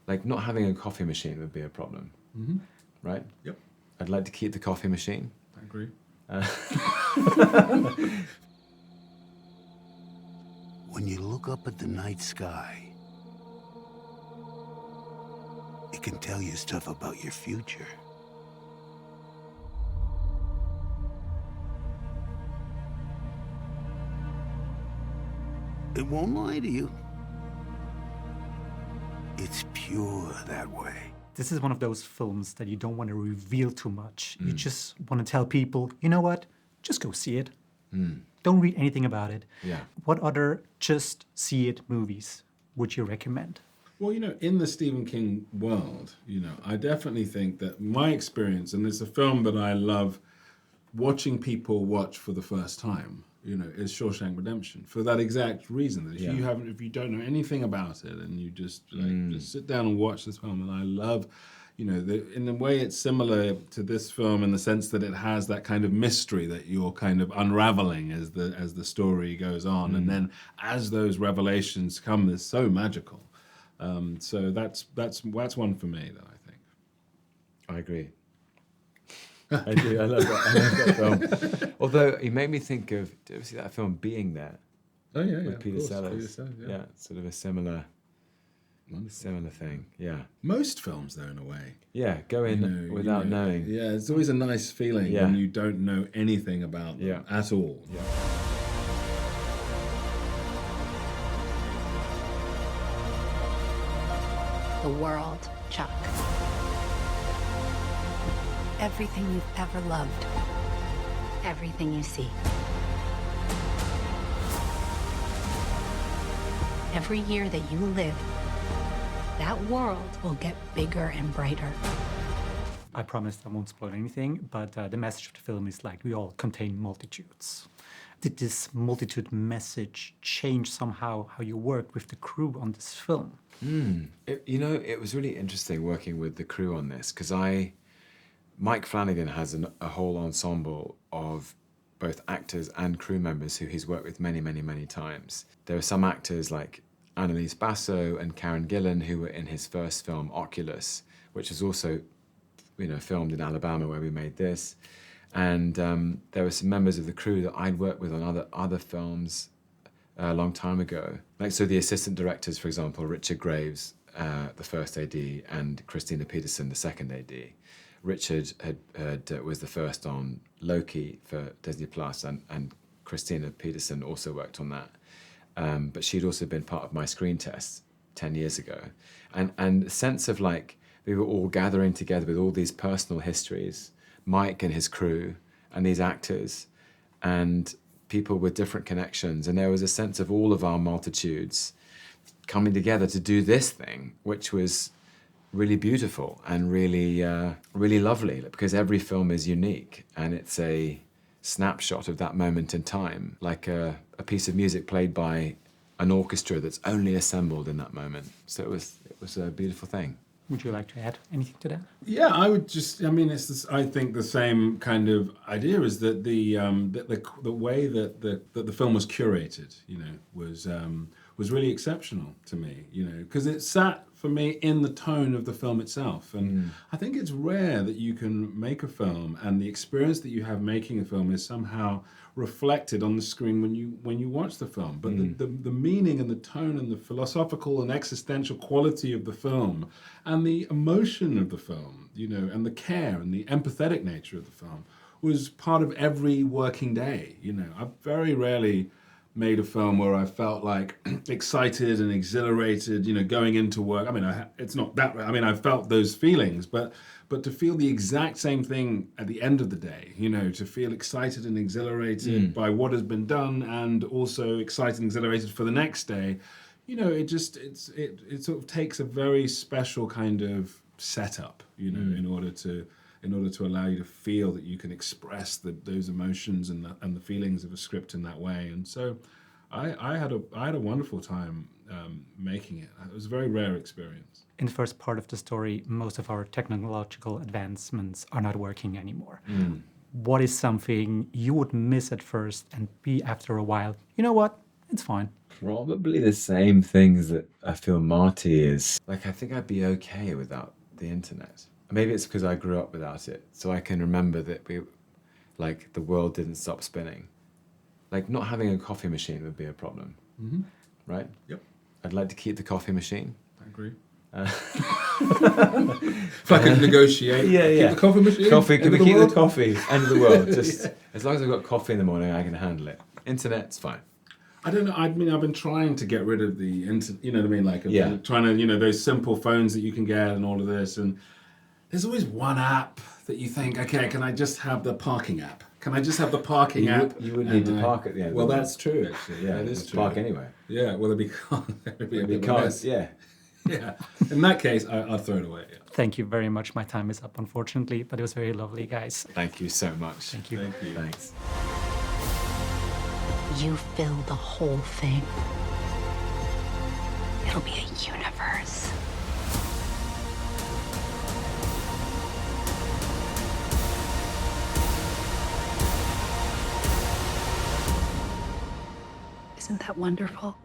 Like not having a coffee machine would be a problem, right? Yep, I'd like to keep the coffee machine. I agree. When you look up at the night sky, it can tell you stuff about your future. It won't lie to you. It's pure that way. This is one of those films that you don't want to reveal too much. You just want to tell people, you know what? Just go see it. Don't read anything about it. Yeah. What other just see it movies would you recommend? Well, in the Stephen King world, I definitely think that my experience, and it's a film that I love watching people watch for the first time, is Shawshank Redemption, for that exact reason. That if you don't know anything about it, and you just sit down and watch this film, and I love, in a way it's similar to this film in the sense that it has that kind of mystery that you're kind of unraveling as the story goes on, and then as those revelations come, they're so magical. So that's one for me that I think. I agree. I do. I love that film. Although it made me think of, did you ever see that film Being There? Oh yeah, with Peter Sellers. Peter Sellers, yeah. Sort of a similar thing. Yeah. Most films, though, in a way. Yeah, go in without knowing. Yeah, it's always a nice feeling when you don't know anything about them at all. Yeah. The world, Chuck. Everything you've ever loved. Everything you see. Every year that you live, that world will get bigger and brighter. I promise I won't spoil anything, but the message of the film is like we all contain multitudes. Did this multitude message change somehow how you worked with the crew on this film? It was really interesting working with the crew on this because Mike Flanagan has a whole ensemble of both actors and crew members who he's worked with many, many, many times. There are some actors like Annalise Basso and Karen Gillan who were in his first film, Oculus, which was also, filmed in Alabama where we made this. And there were some members of the crew that I'd worked with on other films a long time ago. So the assistant directors, for example, Richard Graves, the first AD, and Christina Peterson, the second AD. Richard was the first on Loki for Disney Plus, and Christina Peterson also worked on that. But she'd also been part of my screen test 10 years ago. And the sense of we were all gathering together with all these personal histories, Mike and his crew, and these actors, and people with different connections. And there was a sense of all of our multitudes coming together to do this thing, which was really beautiful and really, really lovely, because every film is unique and it's a snapshot of that moment in time, like a piece of music played by an orchestra that's only assembled in that moment. So it was a beautiful thing. Would you like to add anything to that? Yeah, I would just. It's this, I think the same kind of idea is that the way that the film was curated, was really exceptional to me, because it sat for me in the tone of the film itself, and I think it's rare that you can make a film and the experience that you have making a film is somehow reflected on the screen when you watch the film. But the meaning and the tone and the philosophical and existential quality of the film and the emotion of the film, and the care and the empathetic nature of the film was part of every working day. I've very rarely made a film where I felt excited and exhilarated, going into work. It's not that. I felt those feelings, but to feel the exact same thing at the end of the day, to feel excited and exhilarated by what has been done, and also excited and exhilarated for the next day, it sort of takes a very special kind of setup, in order to allow you to feel that you can express those emotions and the feelings of a script in that way. And so I had a wonderful time making it. It was a very rare experience. In the first part of the story, most of our technological advancements are not working anymore. What is something you would miss at first and be after a while, you know what, it's fine? Probably the same things that I feel Marty is. Like, I think I'd be okay without the internet. Maybe it's because I grew up without it, so I can remember that the world didn't stop spinning. Like, not having a coffee machine would be a problem, right? Yep, I'd like to keep the coffee machine. I agree. If I could negotiate, keep the coffee machine. Coffee, can we keep the world? coffee? End of the world. Just as long as I've got coffee in the morning, I can handle it. Internet's fine. I don't know. I mean, I've been trying to get rid of the internet. You know what I mean? Like, I've Yeah. been trying to, those simple phones that you can get and all of this. And there's always one app that you think, okay, can I just have the parking app? Can I just have the parking app? You would need to park at the end. Well, of the that's true, actually. Yeah, it is just true. park anyway. Yeah, well, there'd be a bit of a mess. Yeah. Yeah. In that case, I'll throw it away. Yeah. Thank you very much. My time is up, unfortunately, but it was very lovely, guys. Thank you so much. Thank you. Thank you. Thanks. You fill the whole thing. It'll be a universe. Isn't that wonderful?